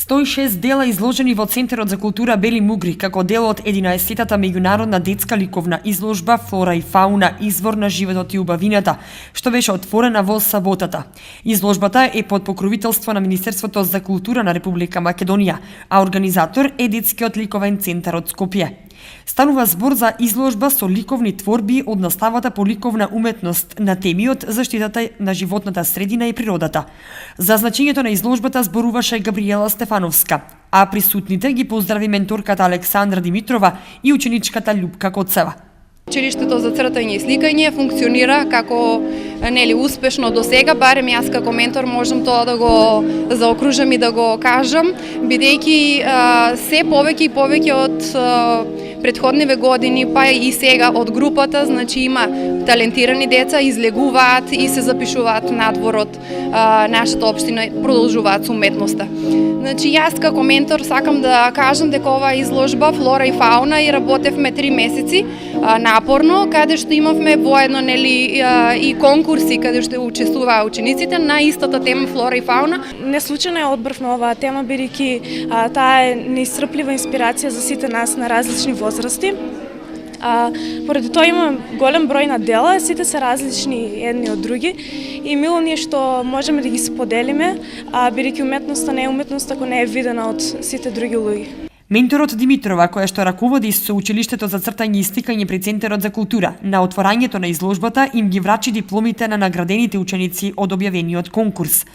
106 дела изложени во Центарот за култура Бели Мугри како дел од 11-тата меѓународна детска ликовна изложба Флора и фауна, извор на животот и убавината, што беше отворена во саботата. Изложбата е под покровителство на Министерството за култура на Република Македонија, а организатор е Детскиот ликовен центар од Скопје. Станува збор за изложба со ликовни творби од наставата по ликовна уметност на темиот заштитата на животната средина и природата. За значењето на изложбата зборуваше Габриела Стефановска, а присутните ги поздрави менторката Александра Димитрова и ученичката Љупка Коцева. Училиштето за цртање и сликање функционира како успешно до сега, барем јас како ментор можам тоа да го заокружам и да го кажам, бидејќи се повеќе и повеќе од претходниве години, па и сега од групата, значи има талентирани деца, излегуваат и се запишуваат надвор од нашата општина, продолжуваат со уметноста. Значи јас како ментор сакам да кажам дека оваа изложба Флора и фауна и работевме 3 месеци напорно, каде што имавме воедно и конкурси каде што учествуваа учениците на истата тема Флора и фауна. Не случајно ја одбрав на оваа тема, бидејќи таа е неисцрплива инспирација за сите нас на различни возрасти. Поради тоа има голем број на дела, сите се различни едни од други и мило ни е што можеме да ги споделиме, бидејќи уметноста не е уметност ако не е видена од сите други луѓе. Менторот Димитрова, која што раководи со училиштето за цртање и сликање при Центарот за култура, на отворањето на изложбата им ги врачи дипломите на наградените ученици од објавениот конкурс.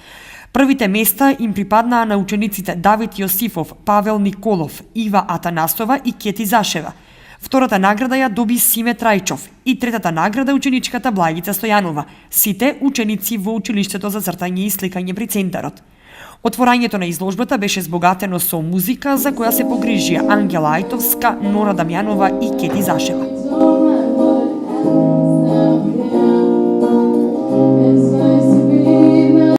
Првите места им припаднаа на учениците Давид Јосифов, Павел Николов, Ива Атанасова и Кети Зашева. Втората награда ја доби Симе Трајчов и третата награда ученичката Благица Стојанова, сите ученици во училиштето за цртање и сликање при Центарот. Отворањето на изложбата беше збогатено со музика за која се погрижија Ангела Ајтовска, Нора Дамјанова и Кети Зашева.